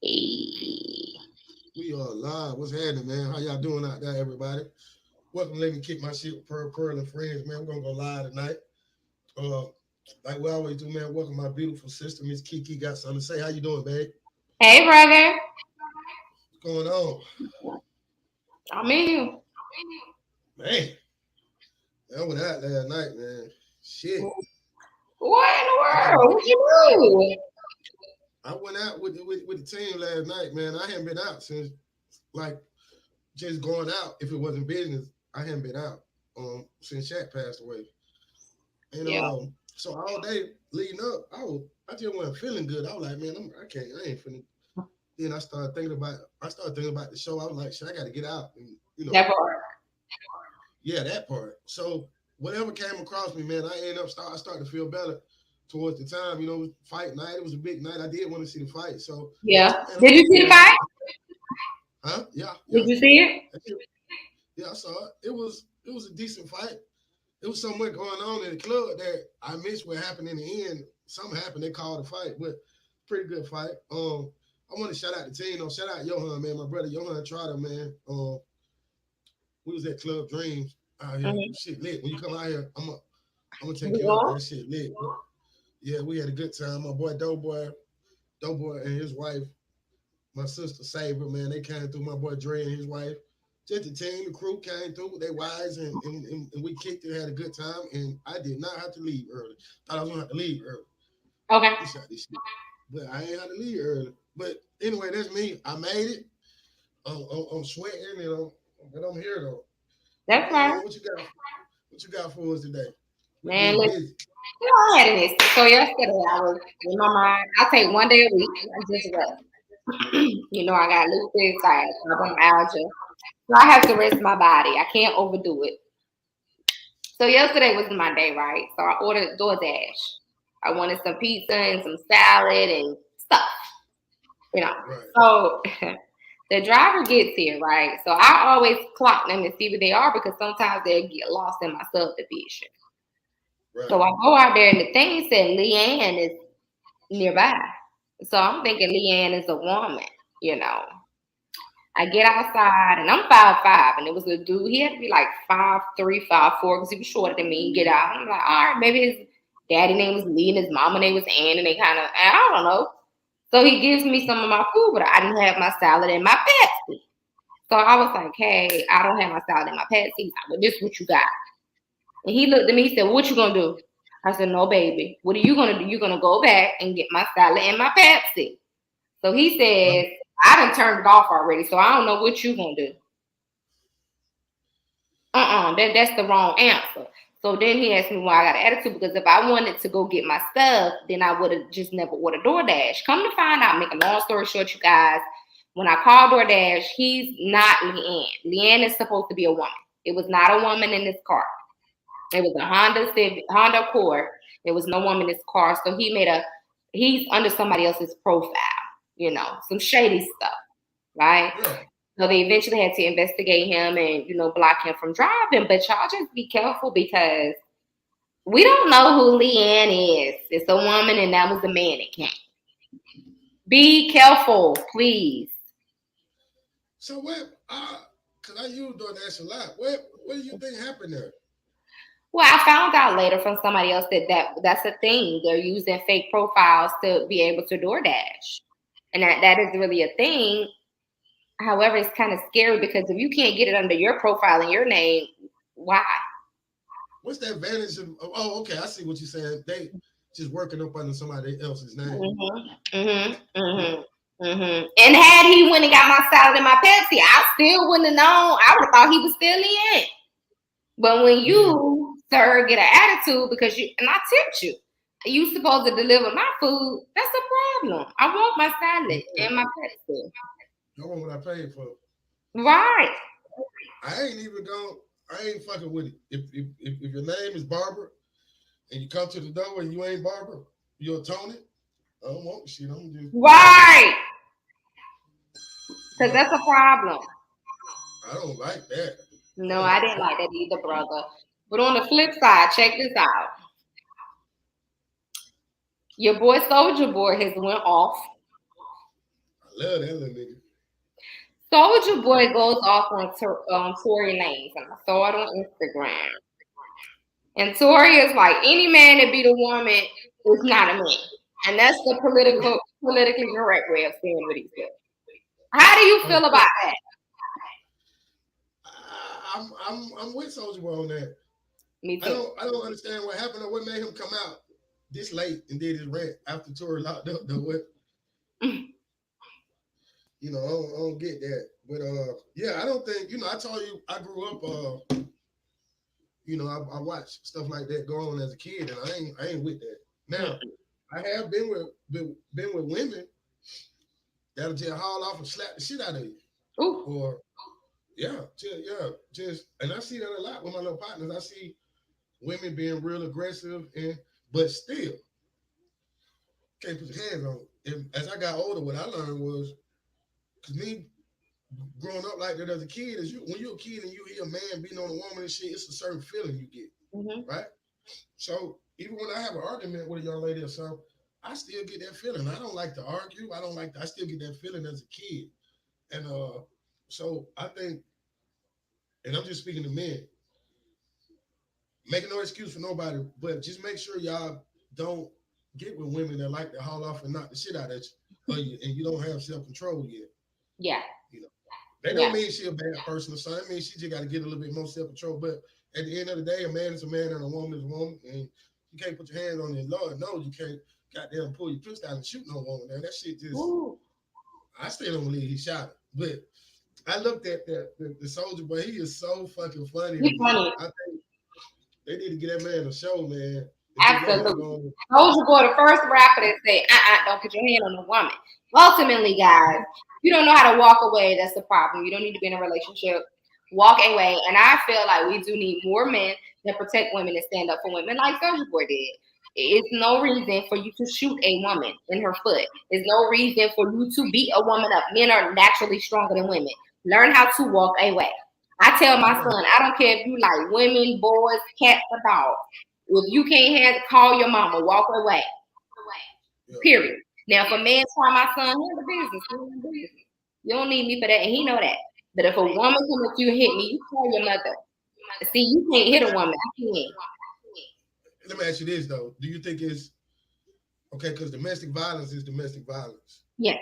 Hey. We are live. What's happening, man? How y'all doing out there, everybody? Welcome. Let me kick my shit with Pearl and friends, man. We're gonna go live tonight. Uh, like we always do, man. Welcome my beautiful sister, Miss KeKe. Got something to say? How you doing, babe? Hey, brother. What's going on, I'm in you. man? I went out last night, man. Shit. What in the I got. world? What you do? I went out with the team last night, man. I hadn't been out since like just going out. If it wasn't business, I hadn't been out since Shaq passed away. And Yeah. so all day leading up, I just wasn't feeling good. I was like, man, I ain't feeling. Then I started thinking about the show. I was like, shit, I got to get out, and That part. yeah, that part. So whatever came across me, man, I started to feel better towards the time. It was fight night. It was a big night. I did want to see the fight. So Yeah. man, I'm Did you gonna see get the out. fight? Huh? Yeah, Did yeah, you see it? yeah. I saw it. It was a decent fight. It was so much going on in the club that I missed what happened in the end. Something happened. They called a fight, but pretty good fight. I want to shout out the team. Shout out Johan, man. My brother Johan Trotter, man. We was at Club Dreams out here. Mm-hmm. Shit lit. When you come out here, I'm gonna take you out Yeah. there. Shit lit. Yeah, we had a good time. My boy Doughboy and his wife, my sister Saber, man, they came through. My boy Dre and his wife. Just the team, the crew came through with their wives and we kicked it, had a good time, and I did not have to leave early. Thought I was gonna have to leave early. Okay. We shot this shit. But I ain't had to leave early. But anyway, that's me. I made it. I'm sweating, but I'm here though. That's right. What you got? What you got for us today? We Man, getting listen, busy. I had an instance. So yesterday I was in my mind. I take one day a week. I just rest. I got lupus, I have fibromyalgia. So I have to rest my body. I can't overdo it. So yesterday was my day, right? So I ordered DoorDash. I wanted some pizza and some salad and stuff, you know. Right, So the driver gets here, right? So I always clock them and see where they are because sometimes they'll get lost in my subdivision. right. So I go out there and the thing said Leanne is nearby. So I'm thinking Leanne is a woman, you know. I get outside and I'm 5'5", and it was a dude. He had to be like 5'3", 5'4", because he was shorter than me. Get out. I'm like, all right, maybe his daddy name was Lee and his mama name was Ann, and they kind of, I don't know. So he gives me some of my food, but I didn't have my salad and my Pepsi. So I was like, hey, I don't have my salad and my Pepsi. He's like, well, this is what you got. And he looked at me, he said, what you gonna do? I said, no, baby. What are you gonna do? You're gonna go back and get my salad and my Pepsi. So he Right. says, I done turned it off already, so I don't know what you gonna do. That's the wrong answer. So then he asked me why I got an attitude because if I wanted to go get my stuff, then I would have just never ordered DoorDash. Come to find out, make a long story short, you guys, when I called DoorDash, he's not Leanne. Leanne is supposed to be a woman. It was not a woman in this car. It was a Honda Accord. There was no woman in this car, so he's under somebody else's profile, some shady stuff, right? Yeah. So they eventually had to investigate him and, block him from driving. But y'all just be careful because we don't know who Leanne is. It's a woman and that was a man that came. Be careful, please. So what? Cause I use DoorDash a lot. What do you think happened there? Well, I found out later from somebody else that's a thing. They're using fake profiles to be able to DoorDash. And that is really a thing. However, it's kind of scary because if you can't get it under your profile and your name, why? What's the advantage of? Oh, okay. I see what you're saying. They just working up under somebody else's name. And had he went and got my salad and my Pepsi, I still wouldn't have known. I would have thought he was still in. But when Yeah. you, sir, get an attitude because and I tipped you supposed to deliver my food. That's a problem. I want my salad Yeah. and my Pepsi. I want what I paid for. Right. I ain't even going. I ain't fucking with it. If your name is Barbara and you come to the door and you ain't Barbara, you're Tony. I don't want the shit. I'm just. Right. Because Yeah. that's a problem. I don't like that. I No, don't I like didn't that. like that either, brother. But on the flip side, check this out. Your boy Soldier Boy has went off. love that little nigga. Soldier Boy goes off on Tory Lanez, and I saw it on Instagram. And Tory is like, any man that beat a woman is not a man. And that's the politically correct way of saying what he said. How do you feel about that? I'm with Soldier Boy on that. Me too. I don't understand what happened or what made him come out this late and did his rant after Tory locked up. Though what? You know, I don't get that. But yeah, I don't think, you know, I told you I grew up you know, I watched stuff like that go on as a kid, and I ain't with that. Now, I have been with women that'll just haul off and slap the shit out of you. Ooh. Or just and I see that a lot with my little partners. I see women being real aggressive but still can't put your hands on it. And as I got older, what I learned was, because me growing up like that as a kid, is when you're a kid and you hear a man beating on a woman and shit, it's a certain feeling you get, right? So even when I have an argument with a young lady or something, I still get that feeling. I don't like to argue. I still get that feeling as a kid. And so I think, and I'm just speaking to men, making no excuse for nobody, but just make sure y'all don't get with women that like to haul off and knock the shit out at you, and you don't have self-control yet. Yeah. You know, that don't mean she a bad person or something. I mean, she just got to get a little bit more self-control. But at the end of the day, a man is a man and a woman is a woman, and you can't put your hands on it. Lord knows you can't goddamn pull your pistol out and shoot no woman. Man, that shit just. Ooh. I still don't believe he shot her, but I looked at the Soldier Boy. He is so fucking funny. He's funny. I think they need to get that man a show, man. Absolutely. Soldier Boy, the first rapper that said, don't put your hand on a woman. Ultimately, guys, you don't know how to walk away. That's the problem. You don't need to be in a relationship. Walk away. And I feel like we do need more men that protect women and stand up for women like Soldier Boy did. It's no reason for you to shoot a woman in her foot. There's no reason for you to beat a woman up. Men are naturally stronger than women. Learn how to walk away. I tell my son, I don't care if you like women, boys, cats, or dogs. If you can't call your mama, walk away. Period. Now, if a man try my son, here's the business. You don't need me for that, and he know that. But if a woman come at you and hit me, you call your mother. See, you can't hit a woman. I can't. Let me ask you this though: do you think it's okay? Because domestic violence is domestic violence. Yeah.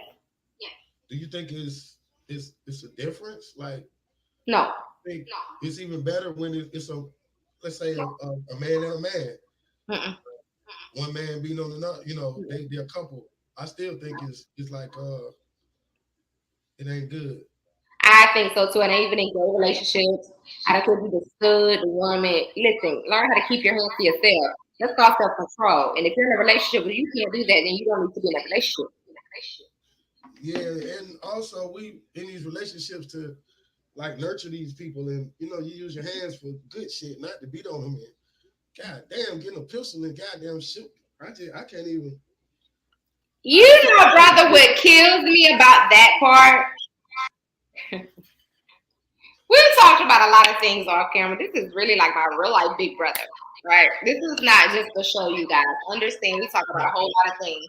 Do you think it's a difference? Like, no. It's even better when it's a, let's say a man and a man. One man beating on another. You know, they're a couple. I still think it's like it ain't good. I think so too, and even in gay relationships, I don't care if you the stud, the woman. Listen, learn how to keep your hands to yourself. That's called self-control. And if you're in a relationship where you can't do that, then you don't need to be in a relationship. Yeah, and also we in these relationships to like nurture these people, and you know, you use your hands for good shit, not to beat on them. And god damn, getting a pistol and goddamn shoot. I can't even. You know, brother, what kills me about that part. We've talked about a lot of things off camera. This is really like my real life big brother, right? This is not just to show you guys. Understand, we talk about a whole lot of things.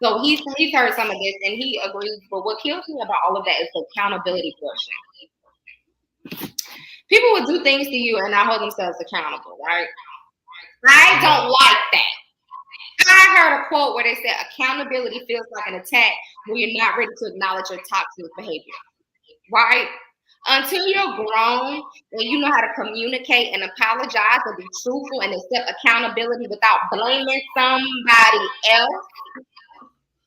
So he's heard some of this and he agrees. But what kills me about all of that is the accountability portion. People will do things to you and not hold themselves accountable, right? I don't like that. I heard a quote where they said accountability feels like an attack when you're not ready to acknowledge your toxic behavior, right? Until you're grown and you know how to communicate and apologize and be truthful and accept accountability without blaming somebody else,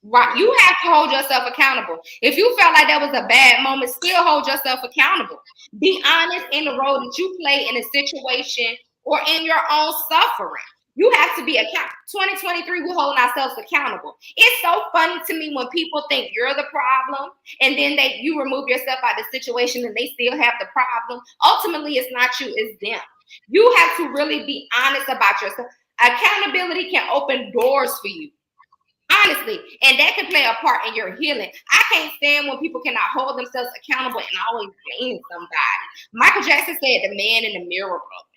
right? You have to hold yourself accountable. If you felt like that was a bad moment, still hold yourself accountable. Be honest in the role that you play in a situation or in your own suffering. You have to be accountable. 2023, we're holding ourselves accountable. It's so funny to me when people think you're the problem and then you remove yourself out of the situation and they still have the problem. Ultimately, it's not you, it's them. You have to really be honest about yourself. Accountability can open doors for you. Honestly, and that can play a part in your healing. I can't stand when people cannot hold themselves accountable and always blame somebody. Michael Jackson said the man in the mirror broke.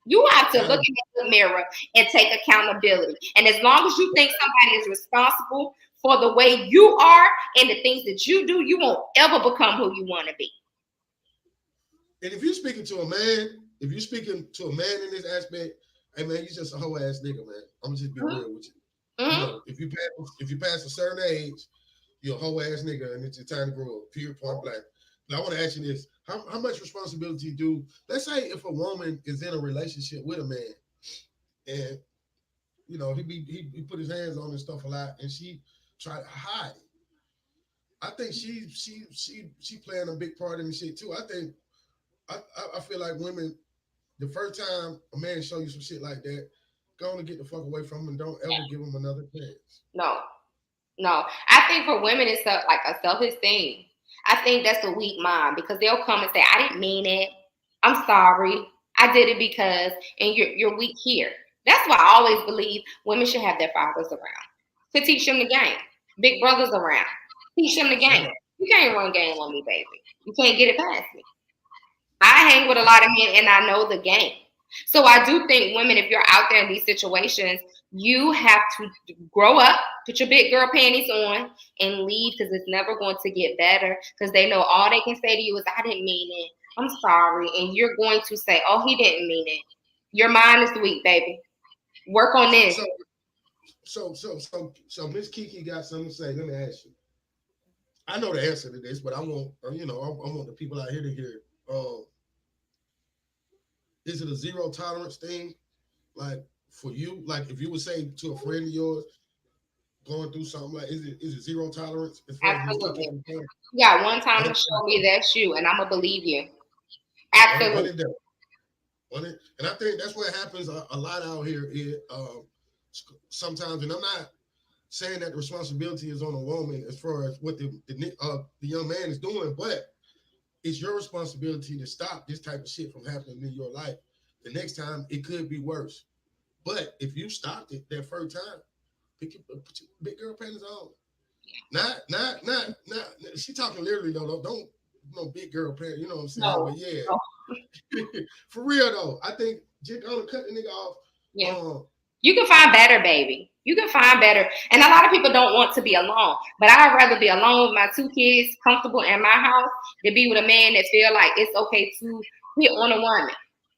You have to look in the mirror and take accountability. And as long as you think somebody is responsible for the way you are and the things that you do, you won't ever become who you want to be. And if you're speaking to a man, if you're speaking to a man in this aspect, hey man, you just a whole ass nigga, man. I'm gonna just be real with you. You know, if you pass a certain age, you're a whole ass nigga, and it's your time to grow up. Period. Point blank. Now I want to ask you this: how much responsibility do? Let's say if a woman is in a relationship with a man, and you know he put his hands on and stuff a lot, and she tried to hide it. I think she playing a big part in the shit too. I feel like women, the first time a man show you some shit like that, go on and get the fuck away from him and don't ever give him another chance. No. I think for women, it's like a self-esteem. I think that's a weak mind because they'll come and say, I didn't mean it. I'm sorry. I did it because, and you're weak here. That's why I always believe women should have their fathers around to teach them the game. Big brothers around. Teach them the game. You can't run game on me, baby. You can't get it past me. I hang with a lot of men and I know the game. So I do think women, if you're out there in these situations, you have to grow up, put your big girl panties on, and leave because it's never going to get better because they know all they can say to you is, I didn't mean it. I'm sorry. And you're going to say, oh, he didn't mean it. Your mind is weak, baby. Work on this. So Miss KeKe got something to say. Let me ask you. I know the answer to this, but I want I want the people out here to hear it. Is it a zero tolerance thing? Like for you, like if you would say to a friend of yours going through something like, is it zero tolerance as far Absolutely. as Miss KeKe? You got one time to show me that's you, and I'm gonna believe you. Absolutely. And I think that's what happens a lot out here. Sometimes, and I'm not saying that the responsibility is on a woman as far as what the young man is doing, but it's your responsibility to stop this type of shit from happening in your life. The next time it could be worse. But if you stopped it that first time, put your big girl panties on. Not. She talking literally though. Don't no big girl panties. You know what I'm saying? No. But yeah, for real though, I think just gonna cut the nigga off. Yeah. You can find better, baby. You can find better. And a lot of people don't want to be alone. But I'd rather be alone with my 2 kids, comfortable in my house, than be with a man that feel like it's okay to hit on a woman.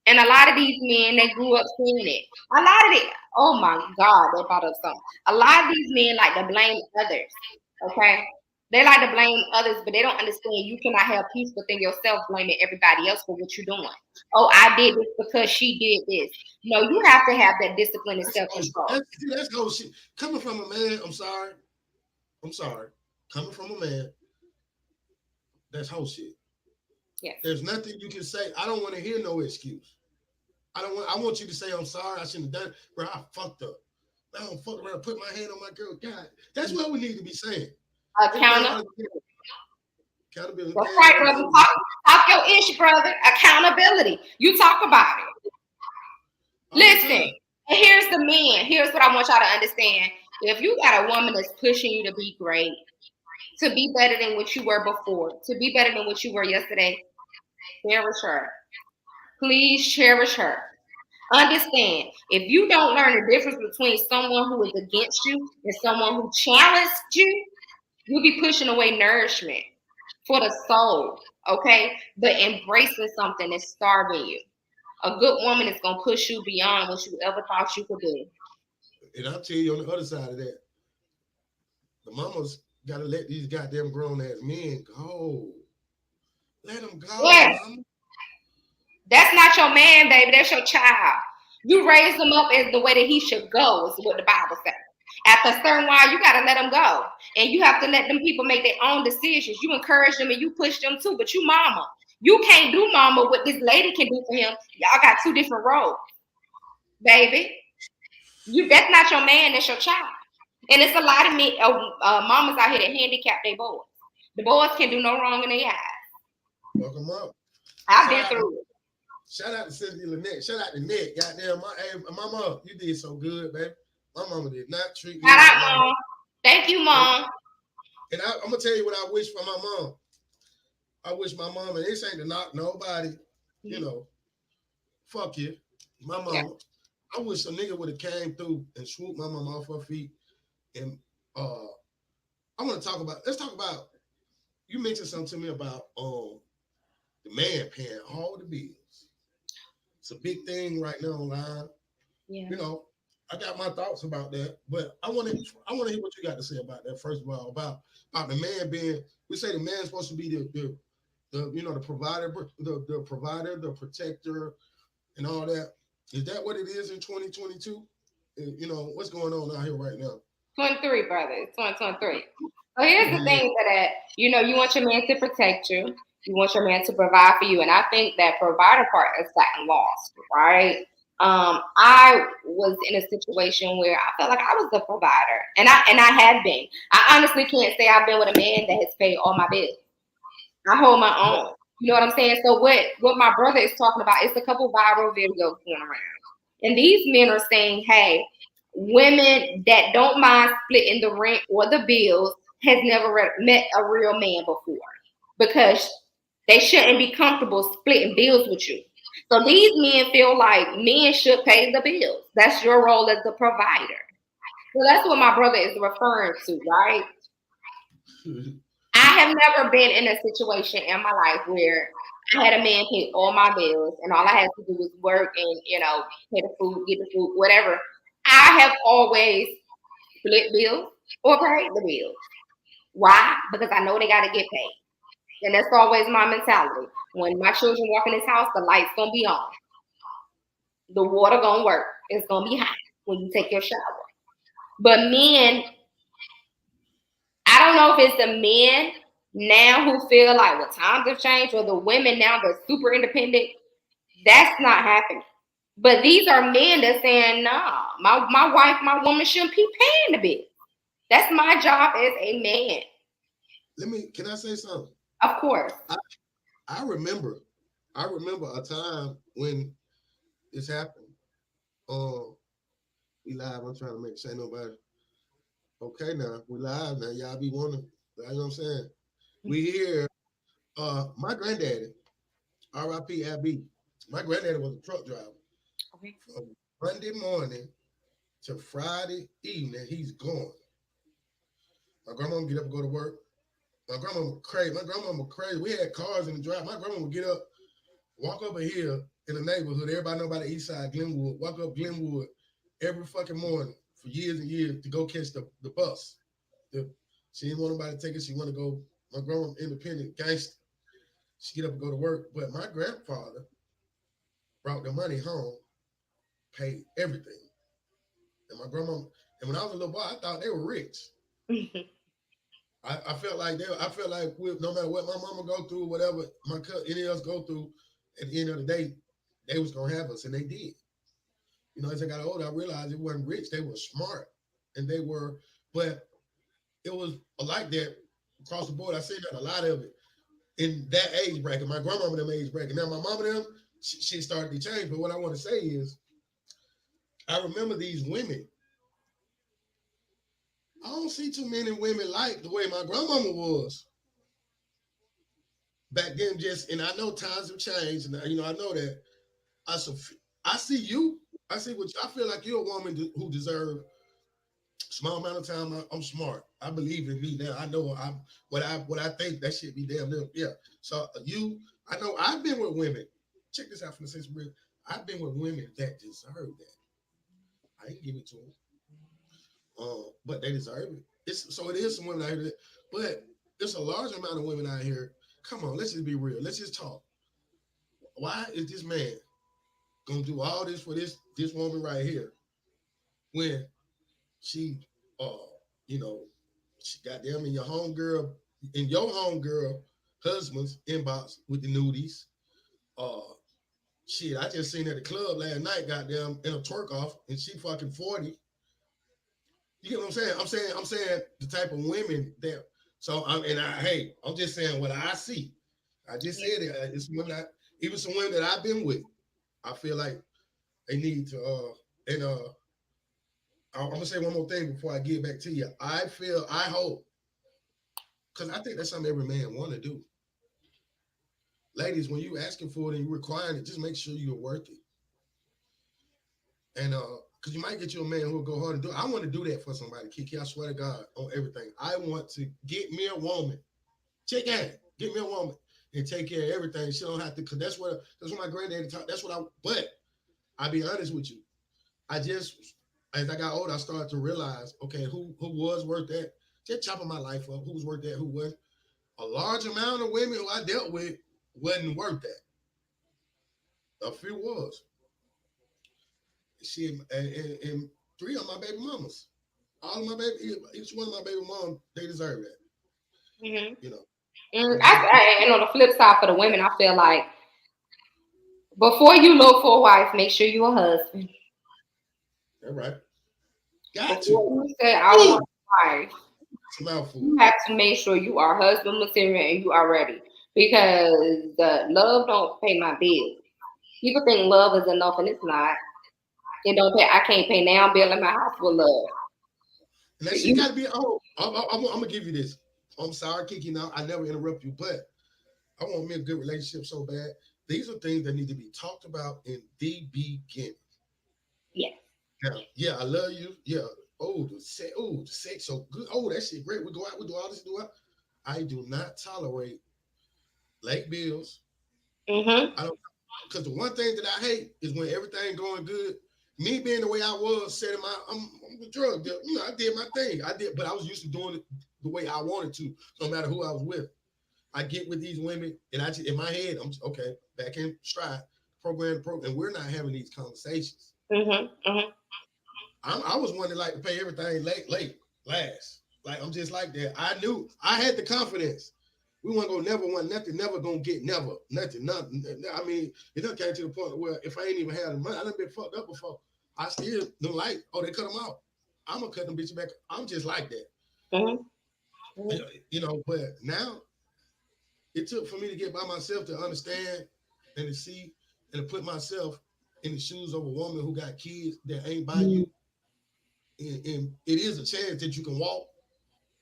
And a lot of these men, they grew up seeing it. A lot of it, oh my God, they brought up something. A lot of these men like to blame others. Okay? They like to blame others, but they don't understand you cannot have peace within yourself blaming everybody else for what you're doing. Oh, I did this because she did this. No, you have to have that discipline and self-control. That's whole shit. Coming from a man, I'm sorry. Coming from a man, that's whole shit. Yes. There's nothing you can say. I don't want to hear no excuse. I want you to say I'm sorry. I shouldn't have done it, bro. I fucked up. I don't fuck around, put my hand on my girl. God, that's what we need to be saying. Accountability. Accountability. That's right, brother. Talk your ish, brother. Accountability. You talk about it. Listen, and here's the men. Here's what I want y'all to understand. If you got a woman that's pushing you to be great, to be better than what you were before, to be better than what you were yesterday, cherish her. Please cherish her. Understand, if you don't learn the difference between someone who is against you and someone who challenged you, you'll be pushing away nourishment for the soul, okay? But embracing something that's starving you. A good woman is going to push you beyond what you ever thought you could do. And I'll tell you on the other side of that, the mamas got to let these goddamn grown ass men go. Let them go, yes. mama. That's not your man, baby. That's your child. You raise them up as the way that he should go, is what the Bible says. After a certain while, you got to let them go. And you have to let them people make their own decisions. You encourage them and you push them too, but you mama. You can't do mama what this lady can do for him. Y'all got 2 different roles, baby. That's not your man, that's your child. And it's a lot of mamas out here that handicap their boys. The boys can do no wrong in their eyes. Welcome up. I've been through it. Shout out to Cynthia Lynette. Shout out to Nick. Goddamn, mama, you did so good, baby. My mama did not treat me. Shout out, Mom. Thank you, Mom. And I'm gonna tell you what I wish for my mom. I wish my mom, and this ain't to knock nobody, you know, fuck you. My mama. Yeah. I wish a nigga would have came through and swooped my mama off her feet and I want to talk about. Let's talk about. You mentioned something to me about the man paying all the bills. It's a big thing right now online. Yeah. You know, I got my thoughts about that, but I want to hear what you got to say about that. First of all, about the man being. We say the man's supposed to be the provider, the provider, the protector, and all that. Is that what it is in 2022? What's going on out here right now? 23, brother. It's 2023. So here's the Yeah. thing that, you want your man to protect you. You want your man to provide for you. And I think that provider part has gotten lost, right? I was in a situation where I felt like I was the provider. And I have been. I honestly can't say I've been with a man that has paid all my bills. I hold my own. You know what I'm saying? So what my brother is talking about is a couple viral videos going around. And these men are saying, hey, women that don't mind splitting the rent or the bills has never met a real man before because they shouldn't be comfortable splitting bills with you. So these men feel like men should pay the bills. That's your role as the provider. So that's what my brother is referring to, right? I have never been in a situation in my life where I had a man pay all my bills and all I had to do was work and, pay the food, get the food, whatever. I have always split bills or paid the bills. Why? Because I know they got to get paid. And that's always my mentality. When my children walk in this house, the lights going to be on. The water going to work. It's going to be hot when you take your shower. But men, I don't know if it's the men now who feel like, well, times have changed, or the women now that's super independent. That's not happening. But these are men that saying, nah, my wife, my woman shouldn't be paying the bill. That's my job as a man. Can I say something? Of course. I, I remember, I remember a time when this happened. We live. I'm trying to make say nobody. Okay, now we live now. Y'all be wanting, you know what I'm saying? We here. My granddaddy, R.I.P. Abby. My granddaddy was a truck driver. Okay. From Monday morning to Friday evening, he's gone. My grandma would get up and go to work. My grandma was crazy. My grandma was crazy. We had cars in the drive. My grandma would get up, walk up a hill in the neighborhood. Everybody know about the east side, Glenwood. Walk up Glenwood every fucking morning for years and years to go catch the bus. She didn't want nobody to take it. She wanted to go. My grandma, independent gangster. She get up and go to work. But my grandfather brought the money home, paid everything. And my grandma, and when I was a little boy, I thought they were rich. I felt like no matter what my mama go through, whatever my cousin, any else go through, at the end of the day, they was gonna have us, and they did. As I got older, I realized it wasn't rich. They were smart, and they were, but it was like that across the board. I seen that a lot of it in that age bracket. My grandmama them age bracket. Now my mama them, she started to change. But what I want to say is, I remember these women. I don't see too many women like the way my grandmama was back then. And I know times have changed, and I know that. I so I see you. I see what I feel like. You're a woman who deserves small amount of time. I'm smart. I believe in me now. I know what I think. That shit be damn near. Yeah. So I know I've been with women. Check this out from the sense of real. I've been with women that deserve that. I ain't give it to them, but they deserve it. It is some women out here, but there's a large amount of women out here. Come on, let's just be real. Let's just talk. Why is this man gonna do all this for this woman right here when she, uh, you know, she got them in your homegirl husband's inbox with the nudies. Uh, Shit, I just seen at the club last night, goddamn, in a twerk off, and she fucking 40. You get what I'm saying? I'm saying the type of women that. So I'm just saying what I see. I just said it. It's women even some women that I've been with. I feel like they need to. And I'm gonna say one more thing before I get back to you. I hope, because I think that's something every man want to do. Ladies, when you asking for it and you requiring it, just make sure you're worth it. And because you might get you a man who will go hard and do it. I want to do that for somebody, KeKe. I swear to God on everything. I want to get me a woman. Check out. Get me a woman and take care of everything. She don't have to, because that's what my granddaddy taught. That's what but I'll be honest with you. I just, as I got older, I started to realize, okay, who was worth that? Just chopping my life up. Who was worth that? Who wasn't? A large amount of women who I dealt with wasn't worth that. A few was. She and three of my baby mamas. All of my baby, each one of my baby moms, they deserve that. Mm-hmm. You know. And, And I, and on the flip side for the women, I feel like before you look for a wife, make sure you're a husband. all right. Got to. Before you say I Ooh, want a wife, it's a mouthful. you have to make sure you are husband material and you are ready. Because the love don't pay my bills. People think love is enough and it's not. It don't pay. I can't pay now bill in my house with love. And that shit You got to be. Oh, I'm gonna give you this. I'm sorry, Kiki. Now I never interrupt you, but I want me a good relationship so bad. These are things that need to be talked about in the beginning. yes. Now, yeah, I love you. Yeah. The sex so good. Oh, that shit great. We go out, we do all this, do out. I do not tolerate late bills. Mm-hmm. I don't, because the one thing that I hate is when everything going good. Me being the way I was, setting I'm a drug dealer. You know, I did my thing. I did, but I was used to doing it the way I wanted to, no matter who I was with. I get with these women, and I just in my head, I'm just, okay, back in stride, program. We're not having these conversations. Mm-hmm. Mm-hmm. I was one that like to pay everything last. Like I'm just like that. I knew I had the confidence. We weren't gonna never want nothing, never gonna get never nothing. I mean, it done came to the point where if I ain't even had the money, I done been fucked up before. I still don't like. Oh, they cut them out. I'm gonna cut them bitches back. I'm just like that. Mm-hmm. But now it took for me to get by myself to understand and to see and to put myself in the shoes of a woman who got kids that ain't by you. And it is a chance that you can walk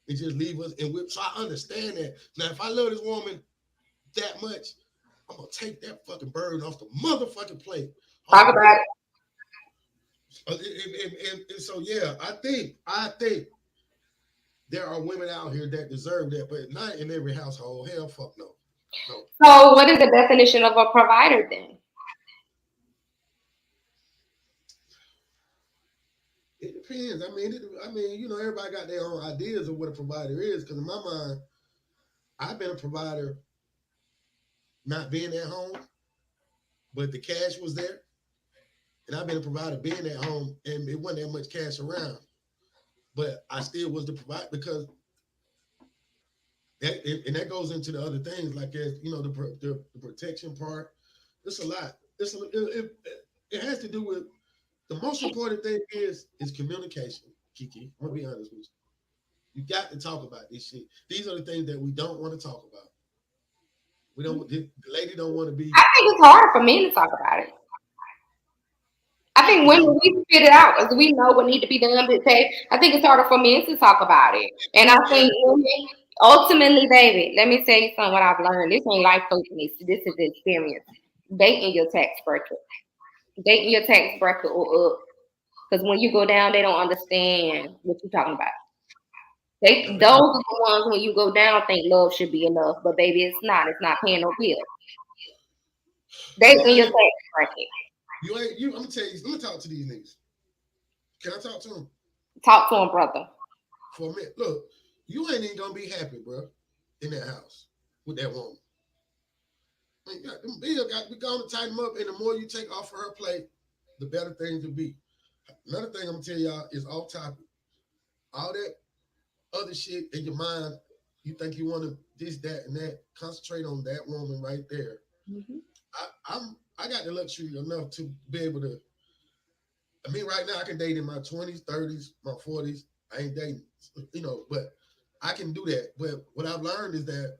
and just leave us. And so I understand that. Now, if I love this woman that much, I'm gonna take that fucking burden off the motherfucking plate. Talk Oh, about bro. it. And so yeah, I think there are women out here that deserve that, but not in every household. Hell, fuck no, no. So, what is the definition of a provider then? It depends. Everybody got their own ideas of what a provider is. Because in my mind, I've been a provider, not being at home, but the cash was there. And I've been a provider being at home, and it wasn't that much cash around, but I still was the provider because that goes into the other things like the protection part. It's a lot. It has to do with the most important thing is communication. KeKe, I'm gonna be honest with you. You got to talk about this shit. These are the things that we don't want to talk about. We don't. The lady don't want to be. I think it's hard for men to talk about it. I think It's women not. we spit it out because we know what need to be done. But I think it's harder for men to talk about it. And I Yeah. think women, ultimately, baby, let me tell you something. What I've learned. This ain't life coaching. This is experience. Dating your tax bracket. Dating your tax bracket or up. Because when you go down, they don't understand what you're talking about. No, Those they don't. are the ones when you go down think love should be enough, but baby, it's not. It's not paying no bill. Dating your Man, tax bracket. you ain't. You. I'm gonna tell you. Let me talk to these niggas. Can I talk to them Talk to him, brother. for a minute? Look, you ain't even gonna be happy, bro, in that house with that woman. Man, got them bills got we gonna tighten them up, and the more you take off of her plate, the better things will be. Another thing I'm gonna tell y'all is off topic. All that other shit in your mind, you think you want to this, that, and that. Concentrate on that woman right there. Mm-hmm. I got the luxury enough to be able to. I mean, right now I can date in my 20s, 30s, my 40s. I ain't dating, but I can do that. But what I've learned is that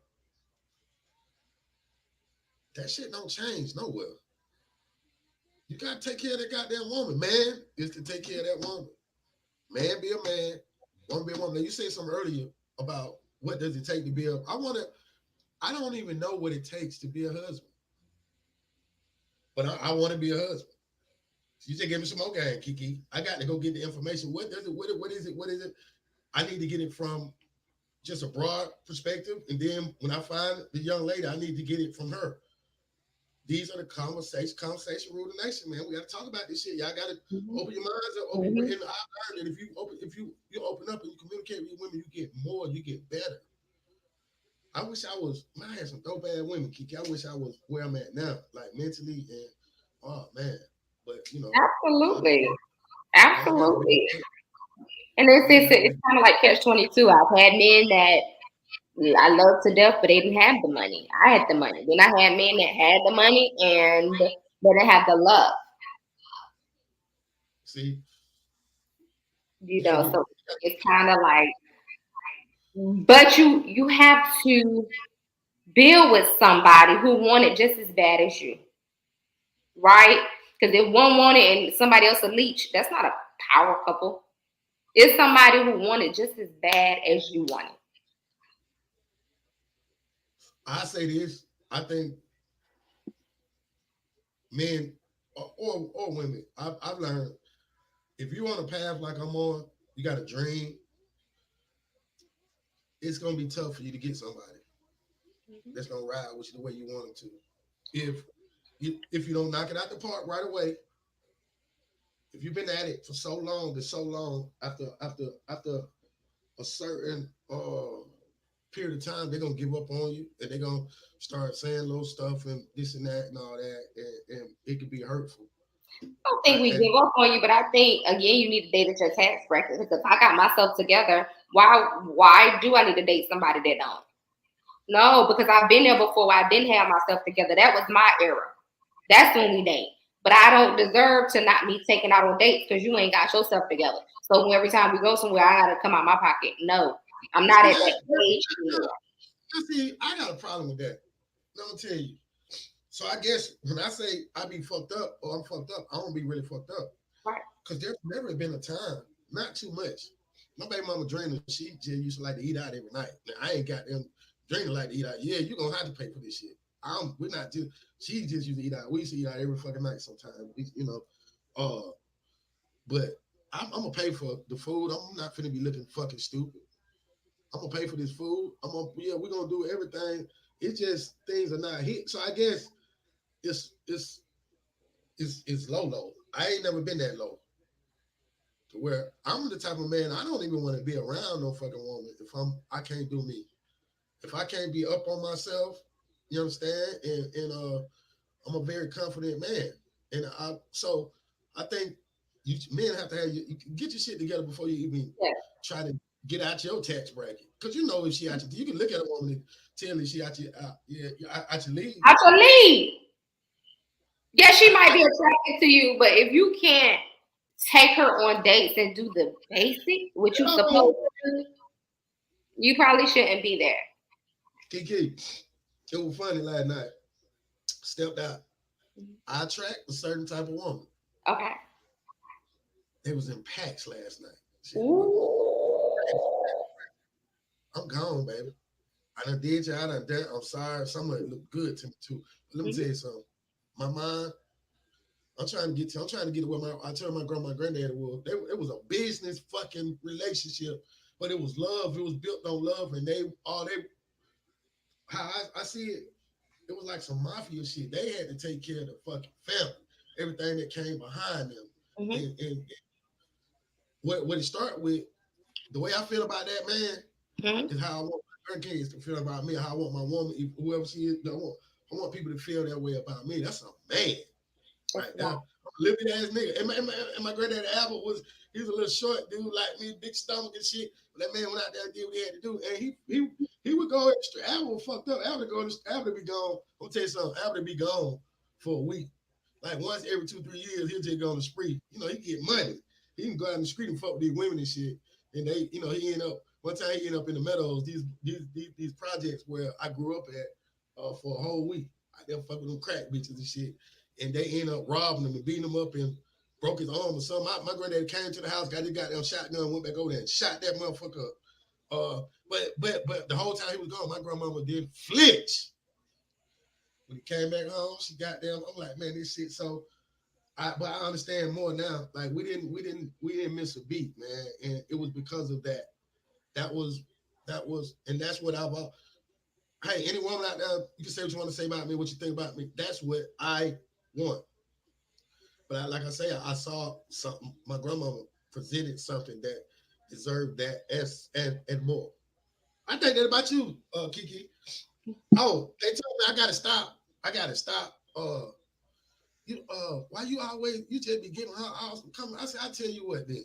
shit don't change nowhere. You gotta take care of that goddamn woman. Man is to take care of that woman. Man be a man, woman be a woman. Now, you said something earlier about what does it take to be a. I don't even know what it takes to be a husband, but I want to be a husband. You just gave me some more game, KeKe. I got to go get the information. What does it? What is it? What is it? I need to get it from just a broad perspective, and then when I find the young lady, I need to get it from her. These are the conversation rule of the nation, man. We got to talk about this shit. Y'all got to Mhm. open your minds up. Open, Mhm. and I learned that if you open up and you communicate with women, you get more, you get better. I wish I had some dope ass women, KeKe. I wish I was where I'm at now, like mentally and oh man. But I, Absolutely. I gotta wait. Absolutely. And I gotta it's wait. kind of like catch 22. I've had men that I love to death, but they didn't have the money. I had the money. Then I had men that had the money and they didn't have the love. See, You yeah, know, so it's kind of like, but you have to build with somebody who want it just as bad as you, right? Because if one want it and somebody else a leech, that's not a power couple. It's somebody who want it just as bad as you want it. I say this. I think men or women, I've learned if you on a path like I'm on, you got a dream. It's gonna be tough for you to get somebody that's gonna ride with you the way you want them to. If if you don't knock it out the park right away, if you've been at it for so long and so long, after a certain period of time, they're gonna give up on you and they're gonna start saying little stuff and this and that and all that, and it could be hurtful. I don't think we And give up on you, but I think again you need to date at your tax bracket. Because if I got myself together, why do I need to date somebody that don't? No, because I've been there before. I didn't have myself together. That was my era. That's when we date. But I don't deserve to not be taken out on dates because you ain't got yourself together. So every time we go somewhere, I gotta come out my pocket. No, I'm not see, at that age anymore. I got a problem with that. Let me tell you. So I guess when I say I be fucked up or I'm fucked up, I don't be really fucked up. Right. Because there's never been a time, not too much. My baby mama Drina, she just used to like to eat out every night. Now I ain't got them Drina like to eat out. Yeah, you gonna have to pay for this shit. We're not just she just used to eat out. We used to eat out every fucking night sometimes. Uh but I'm gonna pay for the food. I'm not finna be looking fucking stupid. I'm gonna pay for this food. We're gonna do everything. It's just things are not hit. So I guess it's it's it's low. I ain't never been that low to where I'm the type of man I don't even want to be around no fucking woman if I can't do me. If I can't be up on myself, you understand? And I'm a very confident man. And I think men have to you get your shit together before you even Yeah. try to get out your tax bracket. Because you know if she out you can look at a woman and tell if she out your league. Out your league. Yeah, she might I be attracted to you, but if you can't take her on dates and do the basic, what you supposed to do, you probably shouldn't be there. KeKe, it was funny last night. Stepped out. I attract a certain type of woman. Okay. It was in PAX last night. Shit, Ooh. I'm gone, baby. I done did you. I done done. I'm sorry. Some of it looked good to me too. But let me tell you something. My mind, I'm trying to get it where I told my grandma, my granddad was. It was a business fucking relationship, but it was love. It was built on love, and how I see it, it was like some mafia shit. They had to take care of the fucking family, everything that came behind them, Mm-hmm. and what it started with. The way I feel about that man Mm-hmm. is how I want my grandkids to feel about me. How I want my woman, whoever she is, I want people to feel that way about me. That's a man That's right why. there. I'm a living ass nigga. And my granddaddy Albert he was a little short dude like me, big stomach and shit. But that man went out there and did what he had to do. And he would go extra. Albert was fucked up. Albert be gone. I'm gonna tell you something. Albert be gone for a week. Like once every 2-3 years, he'll just go on the street. He get money. He can go out in the street and fuck with these women and shit. And he end up one time he ended up in the meadows, these projects where I grew up at for a whole week. I there fucking with them crack bitches and shit. And they end up robbing him and beating him up and broke his arm or something. My granddad came to the house, got his goddamn shotgun, went back over there and shot that motherfucker up. But the whole time he was gone, my grandmama did flinch. When he came back home, she got them. I'm like, man, this shit. So but I understand more now. Like we didn't miss a beat, man, and it was because of that. That was and that's what hey, any woman out there, you can say what you want to say about me, what you think about me. That's what I want. But like I say, I saw something. My grandmama presented something that deserved that and more. I think that about you, KeKe. Oh, they told me I gotta stop. I gotta stop. Why you always you just be giving her all come? I said, I tell you what, then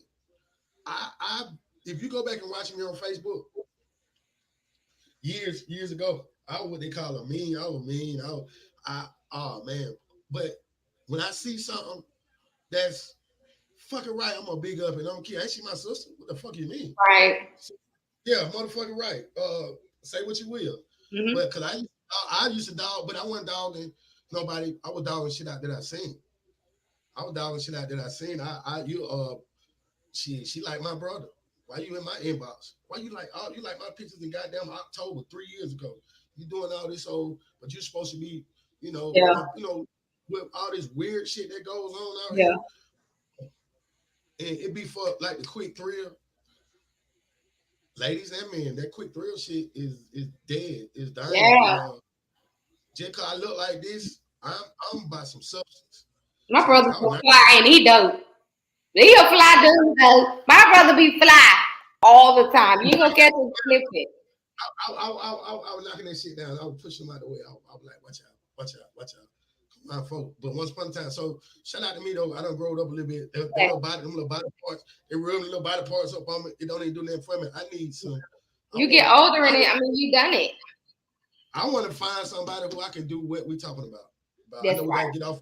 I if you go back and watch me on Facebook years ago, I was what they call a mean. I was mean. Oh man. But when I see something that's fucking right, I'm gonna big up and I don't care. Ain't she my sister? What the fuck you mean? Right. Yeah, motherfucking right. Say what you will. Mm-hmm. But cause I used to dog, but I wasn't dogging nobody. I was dogging shit out that I seen. I was dogging shit out that I seen. She like my brother. Why you in my inbox? Why you like you like my pictures in goddamn October 3 years ago? You doing all this old, but you're supposed to be, Yeah. with all this weird shit that goes on out Yeah. here, and it be for like the quick thrill, ladies and men. That quick thrill shit is dead, is dying, Yeah. and just cause I look like this, I'm by some substance. My So brother's I was so not. fly and he dope. He a fly dude though. My brother be fly all the time. You gonna catch him slipping. I was knocking that shit down. I was pushing him out the way. I was like, watch out, watch out, watch out. My folk. But once upon a time, so shout out to me though. I done growed up a little bit. Yeah. Them little body parts, they rubbing the little body parts up on me. It don't even do nothing for me. I need some. I You get want. older in I it. I mean, you done it. I want to find somebody who I can do what we talking about. But I That's know we right. gotta get off.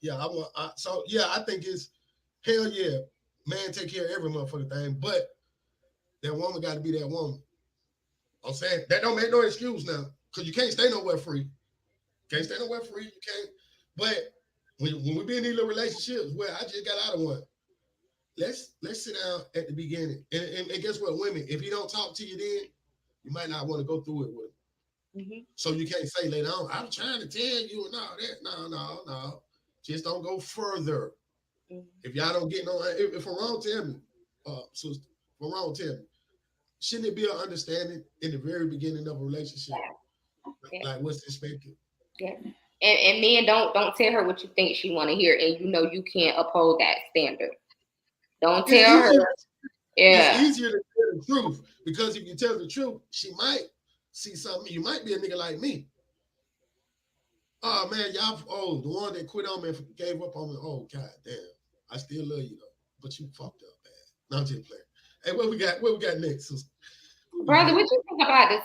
Yeah, I want. So yeah, I think it's hell yeah. Man, take care of every motherfucking thing, but that woman got to be that woman. I'm saying that don't make no excuse now, because you can't stay nowhere free. Can't stay nowhere free. You can't. But when we be in these little relationships where I just got out of one, let's sit down at the beginning. And guess what, women, if he don't talk to you then, you might not want to go through it with him. Mm-hmm. So you can't say later on, I'm trying to tell you and all that. No. Just don't go further. Mm-hmm. If y'all don't get no, if I'm wrong, tell me. Sister, if I'm wrong, tell me. Shouldn't it be an understanding in the very beginning of a relationship? Yeah. Like what's expected? Yeah. And men don't tell her what you think she want to hear, and you know you can't uphold that standard. Don't It's tell her. easier. It's Yeah. easier to tell the truth because if you tell the truth, she might see something. You might be a nigga like me. Oh man, y'all. Oh, the one that quit on me and gave up on me. Oh god damn, I still love you though, but you fucked up, man. No, I'm just playing. Hey, what we got? What we got next? Sister? What we Brother, got? what you think about the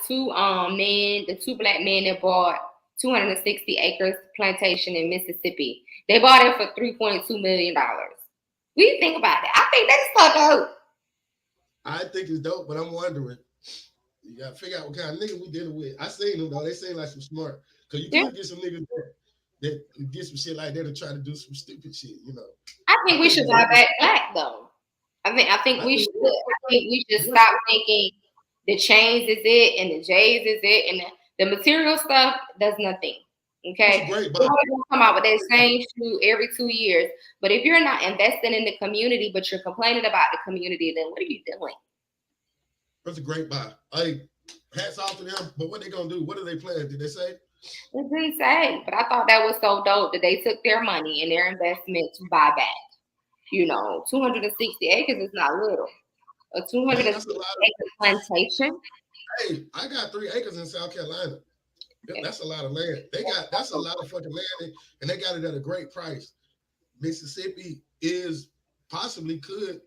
two black men that bought 260 acres plantation in Mississippi? They bought it for $3.2 million. What do you think about it? I think that's so dope. I think it's dope, but I'm wondering. You gotta figure out what kind of nigga we dealing with. I seen them though. They seem like some smart. Cause you Yeah. could get some niggas that get some shit like that and try to do some stupid shit. I I think we think should it's buy dope. back black though. I think I we think should. I think we should stop thinking the chains is it and the J's is it and the material stuff does nothing. it's a Okay, great buy. we're always gonna come out with that same shoe every 2 years. But if you're not investing in the community, but you're complaining about the community, then what are you doing? It's a great buy. Hey, hats off to them. But what they gonna do? What are they planning? Did they say? It didn't say, but I thought that was so dope that they took their money and their investment to buy back. 260 acres is not little. A Man, 260 that's a lot. acre plantation. Hey, I got 3 acres in South Carolina. That's a lot of land. That's a lot of fucking land, and they got it at a great price. Mississippi is possibly could,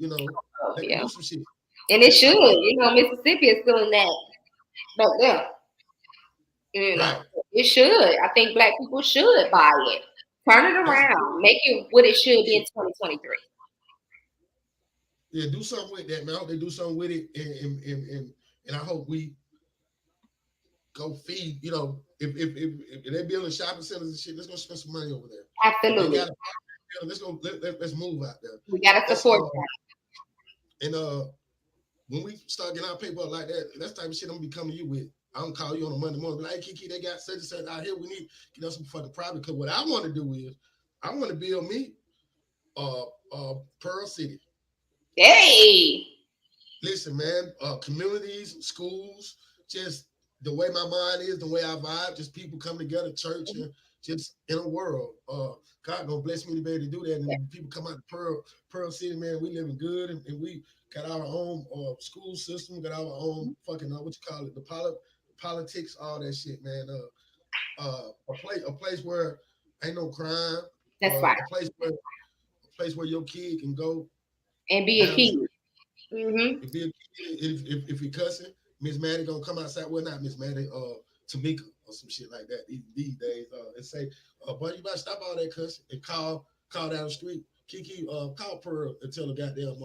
Oh, they could yeah. do some shit. And it Just should. like that. Mississippi is still in that back there. You know, Right. it should. I think black people should buy it. Turn it That's around. Make it what it should be yeah, in 2023. yeah, do something with that, man. I hope they do something with it, and I hope we go feed. If they're building shopping centers and shit, let's go spend some money over there. If they Absolutely. got let's go. Let's move out there. We got to Let's support that. and when we start getting our paper like that, that's the type of shit I'm gonna be coming to you with. I don't call you on a Monday morning, be like, hey, KeKe, they got such and such out here. We need to get us some fucking private. Because what I want to do is I want to build me Pearl City. Hey. Listen, man, communities, schools, just the way my mind is, the way I vibe, just people come together, church, and just in a world. God gonna bless me to be able to do that. And people come out to Pearl City, man. We living good, and we got our own school system, got our own fucking what you call it, the politics, all that shit, man. A place where ain't no crime, That's right. a place where your kid can go And be a down the key. street. Mm-hmm. If he cussing, Miss Maddie gonna come outside. Well, not Miss Maddie, Tamika or some shit like that these days. And say, boy, you better stop all that cussing and call down the street. KeKe, call Pearl and tell the goddamn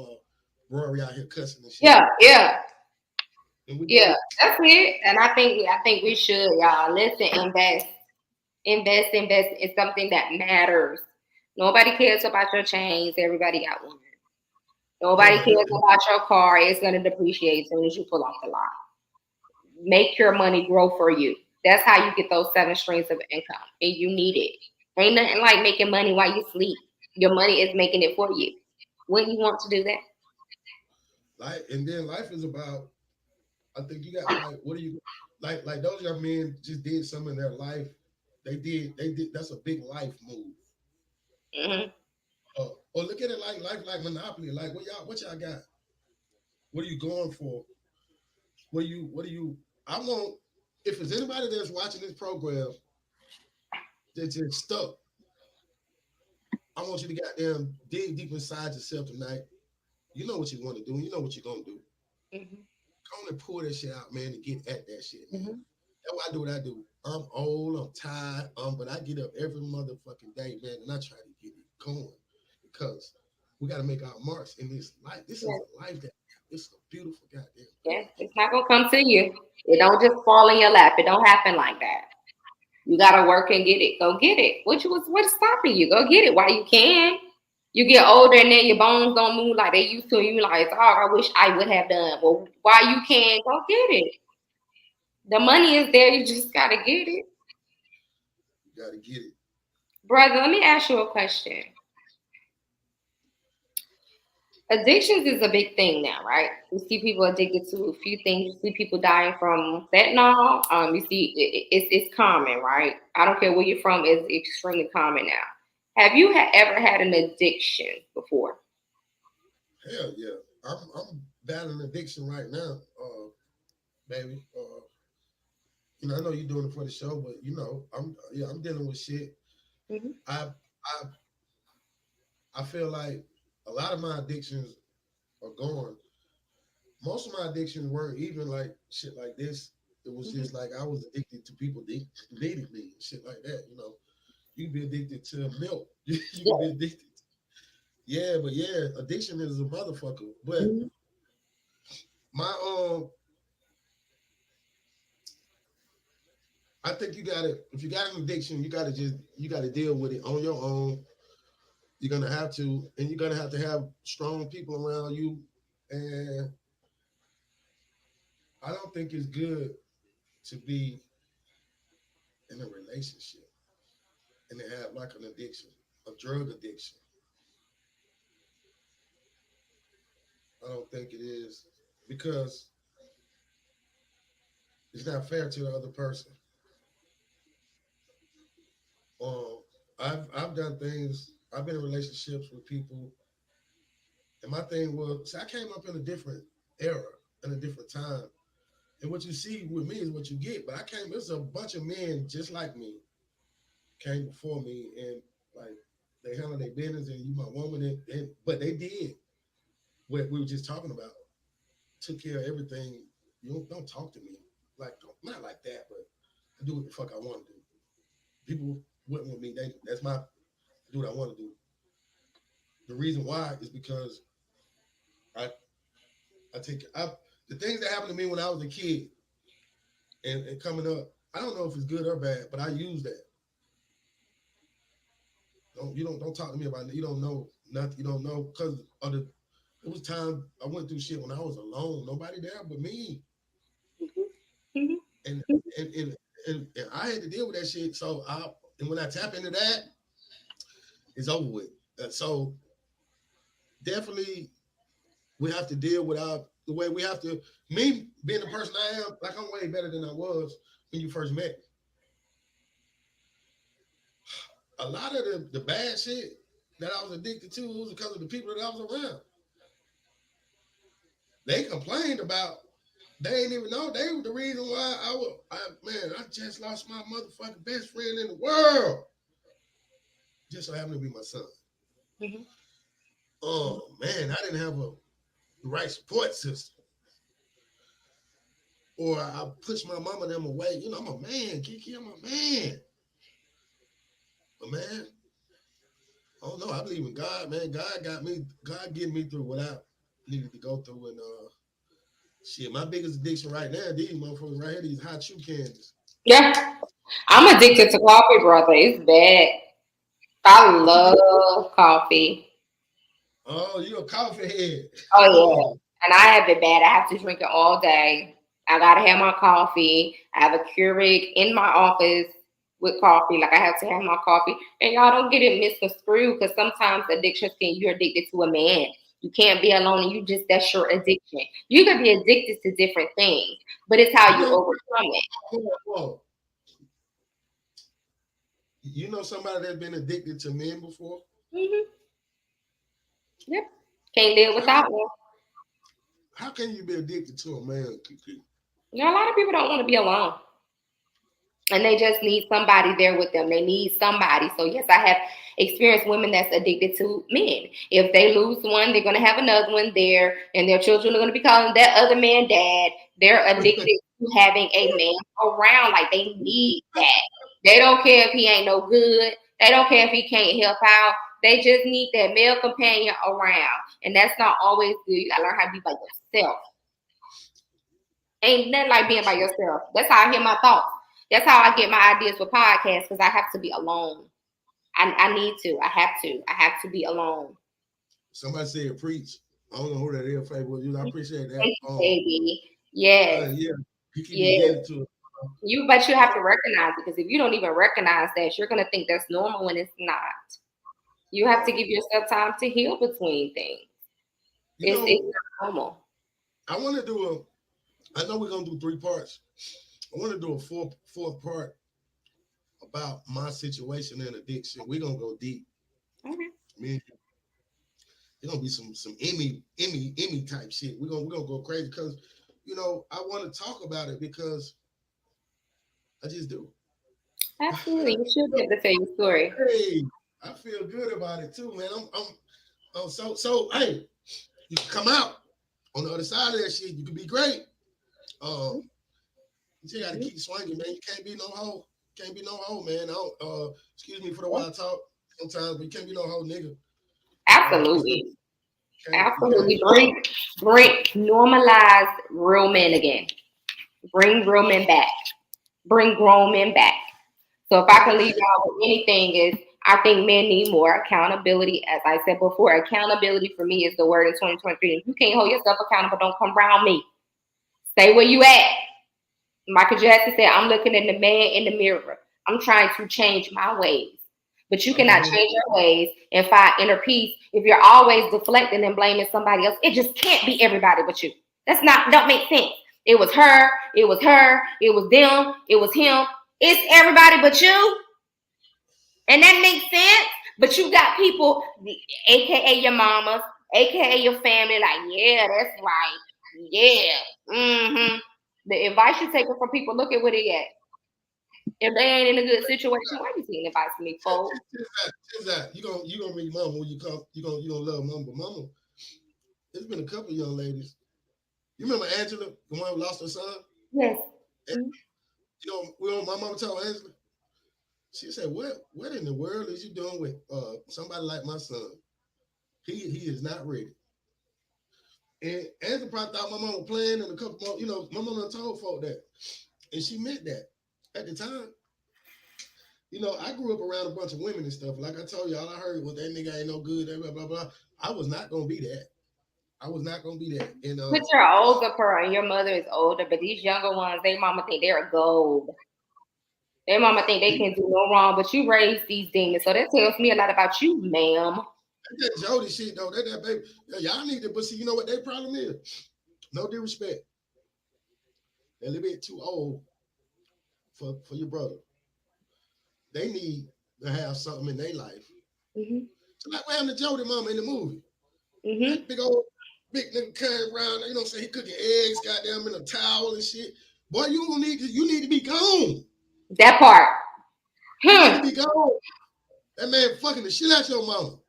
Rory out here cussing and shit. Yeah, yeah, And we yeah. good. That's it. And I think we should, y'all. Listen, invest in something that matters. Nobody cares about your chains. Everybody got one. Nobody Yeah, cares about your car. It's gonna depreciate as soon as you pull off the lot. Make your money grow for you. That's how you get those 7 streams of income, and you need it. Ain't nothing like making money while you sleep. Your money is making it for you. Wouldn't you want to do that? and then life is about. I think you got like, what do you like? Those young men just did something in their life. They did. That's a big life move. Hmm. Or look at it like life, like Monopoly. Like what y'all got? What are you going for? What do you? I want. If there's anybody that's watching this program that's just stuck, I want you to goddamn dig deep inside yourself tonight. You know what you want to do, and you know what you're gonna do. Hmm. Go on and pull that shit out, man, and get at that shit, man. Hmm. That's why I do what I do. I'm old, I'm tired, but I get up every motherfucking day, man, and I try to get it going because we got to make our marks in this life. This is Yeah, a life that it's a beautiful goddamn yeah. thing. It's not gonna come to you. It don't just fall in your lap. It don't happen like that. You gotta work and get it. Go get it. What's stopping you? Go get it while you can. You get older and then your bones don't move like they used to. And you like, oh, I wish I would have done. Well, while you can, go get it. The money is there. You just gotta get it, You got to get it. brother. Let me ask you a question. Addictions is a big thing now, right? You see people addicted to a few things. You see people dying from fentanyl. You see it's common, right? I don't care where you're from. It's extremely common now. Have you ever had an addiction before? Hell yeah. I'm battling addiction right now, baby. I know you're doing it for the show, but I'm dealing with shit. Hmm. I I I feel like a lot of my addictions are gone. Most of my addictions weren't even like shit like this. It was Hmm. just like I was addicted to people needing me, shit like that. You can be addicted to milk. You can be Yeah. addicted. Yeah, but yeah, addiction is a motherfucker. But Hmm. my I think you gotta if you got an addiction, you gotta deal with it on your own. You're gonna have to, and you're gonna have to have strong people around you. And I don't think it's good to be in a relationship and to have like an addiction, a drug addiction. I don't think it is because it's not fair to the other person. Um, I've done things. I've been in relationships with people, and my thing was, see, I came up in a different era, in a different time, and what you see with me is what you get. But I came. There's a bunch of men just like me came before me, and like they handled their business, and you my woman, and but they did what we were just talking about. Took care of everything. You don't talk to me like not like that, but I do what the fuck I want to do. People went with me. That's my do what I want to do. The reason why is because I I take I the things that happened to me when I was a kid and coming up. I don't know if it's good or bad, but I use that. Don't talk to me about it. You don't know nothing. You don't know because of the. It was time I went through shit when I was alone. Nobody there but me, Hmm. and and and, and I had to deal with that shit. So and when I tap into that, It's over with. So definitely we have to deal with the way we have to. Me being the person I am, like I'm way better than I was when you first met me. A lot of the bad shit that I was addicted to was because of the people that I was around. They complained about. They ain't even know they were the reason why I just lost my motherfucking best friend in the world. Just so happened to be my son. Mm-hmm. Oh man, I didn't have the right support system. Or I pushed my mama them away. You know, I'm a man, KeKe, I'm a man. But man, I don't know. I believe in God, man. God getting me through what I needed to go through. And shit, my biggest addiction right now, these motherfuckers right here, these hot shoe candies. Yeah, I'm addicted to coffee, brother. It's bad. I What you do? love coffee. Oh, you a coffee head. Oh Oh, yeah, and I have it bad. I have to drink it all day. I gotta have my coffee. I have a Keurig in my office with coffee. Like I have to have my coffee. And y'all don't get it misconstrued because sometimes addictions can you're addicted to a man. You can't be alone and you just that's your addiction. You can be addicted to different things, but it's how you you know, overcome it. whoa. You know somebody that's been addicted to men before? Hmm. Yep. Can't live How can without one. how can you be addicted to a man, KeKe? You know, a lot of people don't want to be alone. And they just need somebody there with them. They need somebody. So yes, I have experienced women that's addicted to men. If they lose one, they're gonna have another one there, and their children are gonna be calling that other man dad. They're addicted to having a man around. Like they need that. They don't care if he ain't no good. They don't care if he can't help out. They just need that male companion around. And that's not always good. You gotta learn how to be by yourself. Ain't nothing like being by yourself. That's how I hear my thoughts. That's how I get my ideas for podcasts because I have to be alone. I need to. I have to. I have to be alone. Somebody said preach. I don't know who that is, favorite you. I appreciate that. Thank you, baby. Yes. Yeah, you keep me Yes. getting to it. But you have to recognize it because if you don't even recognize that, you're gonna think that's normal when it's not. You have to give yourself time to heal between things. You It's know, not normal. I want to do I know we're gonna do 3 parts. I want to do a fourth part about my situation and addiction. We're gonna go deep. Okay. I mean, it's gonna be some Emmy type shit. We're gonna go crazy because I want to talk about it because I just do. Absolutely. You should be able to tell your story. Hey, I feel good about it too, man. So hey, you can come out on the other side of that shit. You can be great. Um, you just gotta keep swinging, man. You can't be no hoe. Can't be no hoe, man. I don't, excuse me for the wild talk sometimes, but you can't be no hoe, nigga. It's gonna Absolutely. you can't. Absolutely. Bring normalize real men again. Bring real men back. Bring grown men back. So if I can leave y'all with anything is I think men need more accountability. As I said before, accountability for me is the word in 2023. If you can't hold yourself accountable, don't come around me. Stay where you at. Michael Jackson said, I'm looking at the man in the mirror. I'm trying to change my ways. But you I've been cannot doing change your ways and find inner peace if you're always deflecting and blaming somebody else. It just can't be everybody but you. Don't make sense. It was her, it was her, it was them, it was him. It's everybody but you. And that makes sense. But you got people, aka your mamas, aka your family, like, yeah, that's right. Yeah. Mm-hmm. The advice you taking from people, look at where they at. If they ain't in a good situation, why you taking advice from me, folks? just that. You gonna meet mama when you come. You gonna love mama. But mama, there's been a couple of young ladies. You remember Angela, the one who lost her son? Yes. And, my mama told Angela. She said, "What in the world is you doing with somebody like my son? He is not ready." And Angela probably thought my mom was playing, and a couple more, my mama told folk that, and she meant that at the time. I grew up around a bunch of women and stuff. Like I told you, all I heard was that nigga ain't no good, blah blah blah. I was not gonna be that. I was not gonna be that. And But you're older, girl, and your mother is older. But these younger ones, they mama think they're gold. Their mama think they can do no wrong, but you raise these demons. So that tells me a lot about you, ma'am. That Jody shit though, that baby. Y'all need to, but see, you know what their problem is? No disrespect. They're a little bit too old for your brother. They need to have something in their life. Mhm. So like what happened to Jody mama in the movie? Mhm. That big old big nigga came around, you know what I'm saying? He cooking eggs, goddamn in a towel and shit. Boy, you need to be gone. That part. You need to Hmm. be gone. That man fucking the shit out your mama.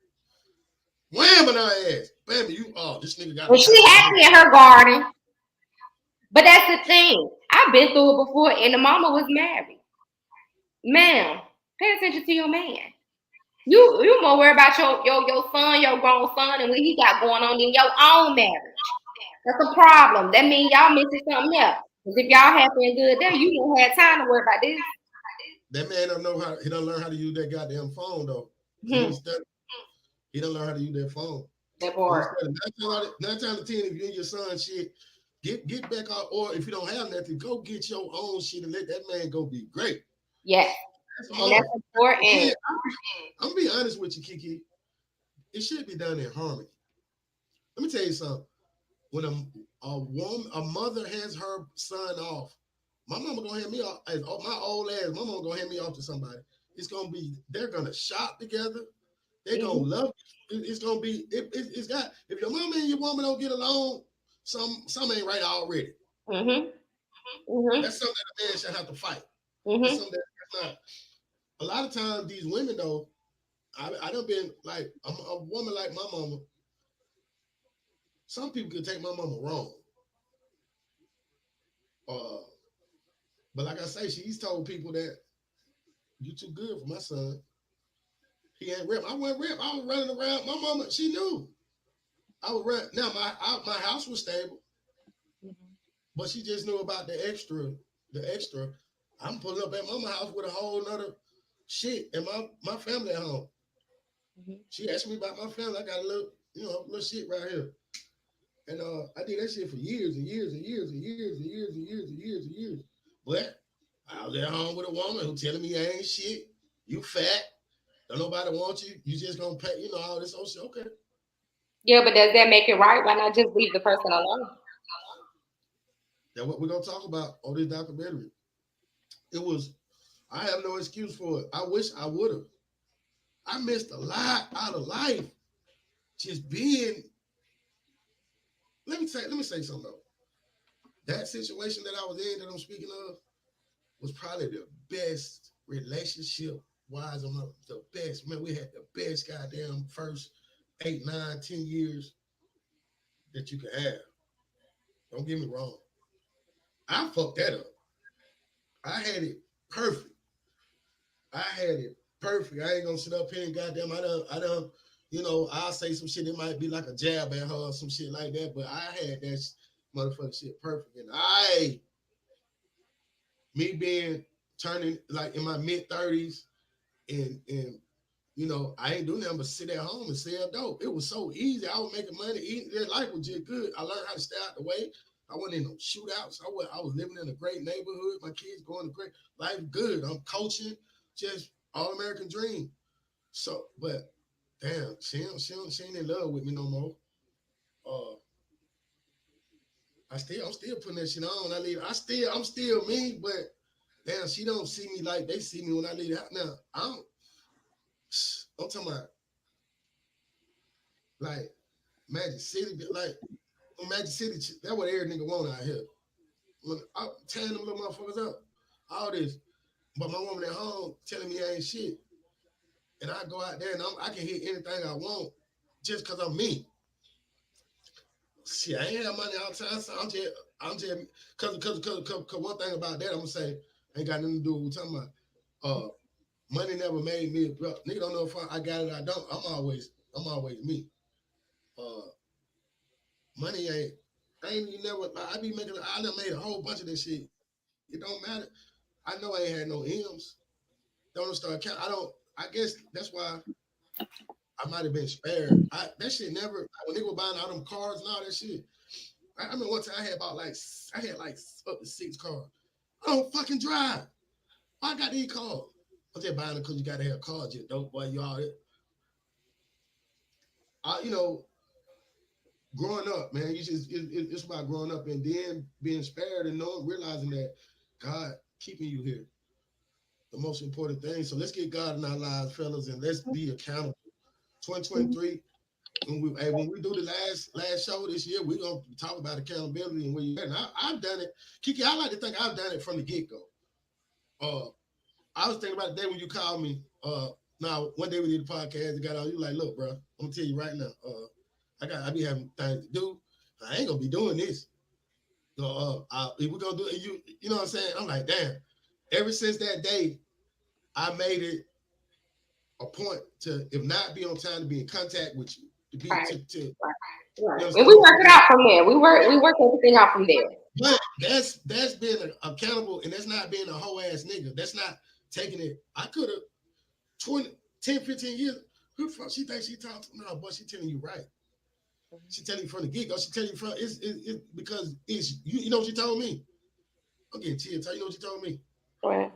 Wham in our ass. Bam, this nigga got a And she child. happy in her garden. But that's the thing. I've been through it before, and the mama was married. Ma'am, pay attention to your man. You more worried about your son, your grown son, and what he got going on in your own marriage. That's a problem. That means y'all missing something else. Because if y'all happy and good there, you don't have time to worry about this. That man don't know how he don't learn how to use that goddamn phone though. He Hmm. ain't study. He don't learn how to use that phone. That He part. study. Nine times out of 10, if you and your son shit, get back out, or if you don't have nothing, go get your own shit and let that man go be great. Yes. That's And that's all. important. Again, I'm gonna be honest with you, Kiki. It should be done in harmony. Let me tell you something. When a mother has her son off, my mama gonna hand me off. As my old ass, my mama gonna hand me off to somebody. It's gonna be they're gonna shop together. They gonna Mm-hmm. love. It's gonna be. It's got. If your mama and your woman don't get along, some ain't right already. Mm-hmm. Mm-hmm. That's something that a man should have to fight. That's Mm-hmm. something that's not. A lot of times these women though, I done been like a woman like my mama. Some people could take my mama wrong. Uh, but like I say, she's told people that you too good for my son. He ain't rep. I wasn't rep. I was running around. My mama, she knew. I was run. Now my house was stable, but she just knew about the extra. The extra. I'm pulling up at mama house with a whole nother shit and my family at home. Mm-hmm. She asked me about my family. I got a little, little shit right here. And I did that shit for years and years and years and years and years and years and years and years. But I was at home with a woman who telling me I ain't shit. You fat. Don't nobody want you. You just gonna pay, all this old shit. Okay. Yeah, but does that make it right? Why not just leave the person alone? That's what we're gonna talk about on this documentary. It was I have no excuse for it. I wish I would have. I missed a lot out of life. Just being let me say something though. That situation that I was in that I'm speaking of was probably the best relationship wise. The best. Man, we had the best goddamn first 8, 9, 10 years that you could have. Don't get me wrong. I fucked that up. I had it perfect. I had it perfect. I ain't gonna sit up here and goddamn I done, I'll say some shit. It might be like a jab at her or some shit like that, but I had that motherfucking shit perfect. And me being turning like in my mid 30s and I ain't doing nothing but sit at home and sell dope. It was so easy. I was making money, eating. Their life was just good. I learned how to stay out the way. I wasn't in no shootouts. I was living in a great neighborhood. My kids going to great life. Good. I'm coaching, just all American dream. So, but damn, she ain't in love with me no more. Uh, I'm still putting that shit on. I'm still me, but damn, she don't see me like they see me when I leave the house. Now, I'm talking about like Magic City, like Magic City. That's what every nigga want out here. When I'm tearing them little motherfuckers up, all this. But my woman at home telling me I ain't shit, and I go out there and I can hit anything I want just because I'm me. Shit, I ain't have money all the time, so I'm just, cause one thing about that, I'm gonna say, ain't got nothing to do with what we're talking about. Uh, money never made me, bro. Nigga don't know if I got it or I don't. I'm always me. Uh, money ain't you never. I be making. I done made a whole bunch of this shit. It don't matter. I know I ain't had no M's. Don't start count. I guess that's why I might have been spared. That shit never. When they were buying all them cars and all that shit. I mean, one time I had like up to 6 cars. I don't fucking drive. I got these cards. I'm just buying them because you got to have cards. You dope boy, you all. You know, growing up, man, you just it's about growing up and then being spared and knowing, realizing that God keeping you here, the most important thing. So let's get God in our lives, fellas, and let's be accountable. 2023. When we do the last show this year, we're gonna talk about accountability and where you at. And I've done it, KeKe. I like to think I've done it from the get go. Uh, I was thinking about the day when you called me. Now one day we did the podcast, and got on. You like, look, bro, I'm gonna tell you right now. I be having things to do. I ain't gonna be doing this. So, if we're gonna do it, you know what I'm saying? I'm like, damn. Ever since that day, I made it a point to, if not be on time, to be in contact with you, to be Right. to Right. you And understand we what work I'm it saying? out from there. We work everything out from there. But that's being accountable, and that's not being a whole ass nigga. That's not taking it. I could have 20, 10, 15 years. Who the fuck she thinks she talking to? No, but she telling you right. She telling you from the get go. She telling you from it's because it's you. You know what she told me? I'm getting tears. You know what she told me? Right.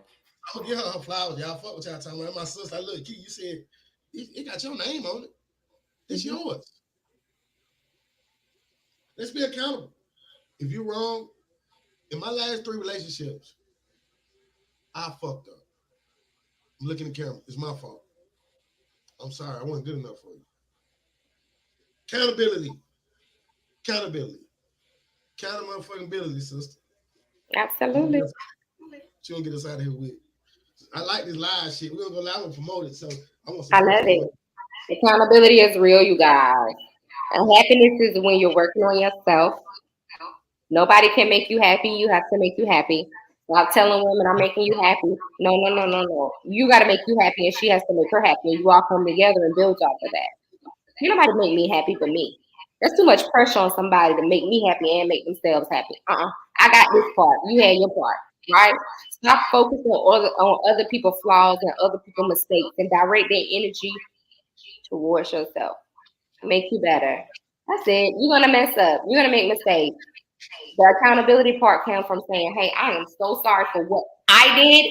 I'm gonna give her flowers. Y'all fuck with y'all talking about. My sister, I look, Key, you said it got your name on it. It's yours. Let's be accountable. If you're wrong, in my last 3 relationships, I fucked up. I'm looking at the camera. It's my fault. I'm sorry. I wasn't good enough for you. Accountability. Accountability. Count motherfucking ability, sister. She gonna Absolutely. get us, she gonna get us out of here with. I like this live shit. We're gonna go live and promote it. So I want some I folks love to it. join. Accountability is real, you guys. And happiness is when you're working on yourself. Nobody can make you happy. You have to make you happy. Stop telling women I'm making you happy. No, no, no, no, no. You got to make you happy, and she has to make her happy. And you all come together and build off of that. Ain't nobody make me happy but me. That's too much pressure on somebody to make me happy and make themselves happy. I got this part. You had your part, right? Stop focusing on other people's flaws and other people's mistakes and direct their energy towards yourself. Make you better. That's it. You're gonna mess up. You're gonna make mistakes. The accountability part came from saying, "Hey, I am so sorry for what I did,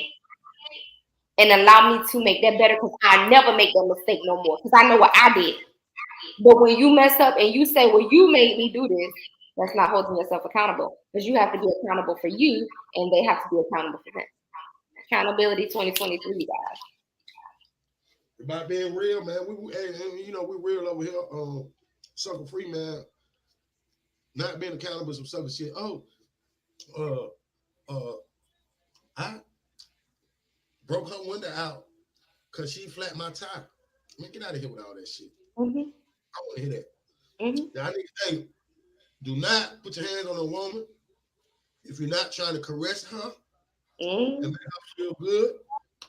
and allow me to make that better because I never make that mistake no more because I know what I did." But when you mess up and you say, "Well, you made me do this," that's not holding yourself accountable because you have to be accountable for you, and they have to be accountable for them. Accountability 2023, guys. About being real, man. You know, we're real over here. SuckerFree, man. Not being accountable for some sucker shit. Oh, uh, uh, I broke her window out because she flat my tire. Man, get out of here with all that shit. Mm-hmm. I want to hear that. Mm-hmm. Now, I need to tell you, do not put your hands on a woman if you're not trying to caress her and Mm-hmm. make her feel good,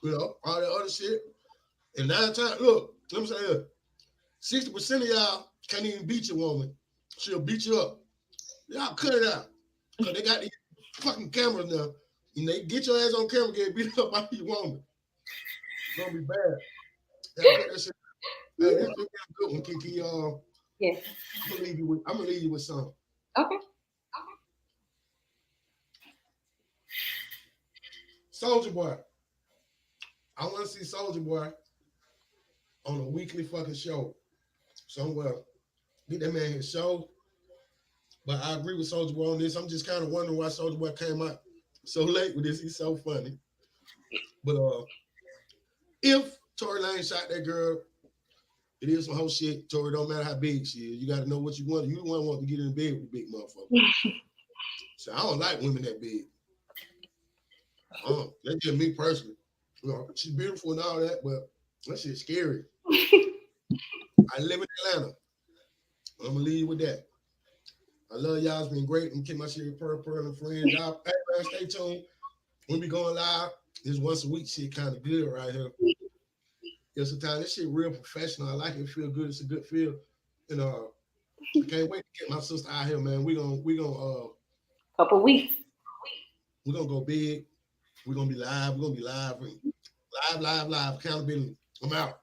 you know, all that other shit. And 9 times, look, let me say this, 60% of y'all can't even beat your woman. She'll beat you up. Y'all cut it out. Because they got these fucking cameras now. And they get your ass on camera, get beat up by your woman. It's gonna be bad. Y'all cut that shit. Hey, this is a good one, KeKe. Yes. I'm gonna leave you with something. Okay. Soldier Boy. I want to see Soldier Boy on a weekly fucking show somewhere. Get that man his show. But I agree with Soldier Boy on this. I'm just kind of wondering why Soldier Boy came out so late with this. He's so funny. But if Tory Lane shot that girl, it is some whole shit. Tory, don't matter how big she is. You got to know what you want. You don't want to get in bed with the big motherfucker. So I don't like women that big. That's just me personally. You know, she's beautiful and all that, but that shit's scary. I live in Atlanta. I'm gonna leave you with that. I love y'all. It's been great. I'm keep my shit per and friends. Y'all, hey, man, stay tuned. When we going live, this once a week shit kind of good right here. Yeah, sometimes this shit real professional. I like it. Feel good. It's a good feel. And I can't wait to get my sister out here, man. Couple weeks. We're gonna go big. We're gonna be live. We're gonna be live. Live. Accountability. I'm out.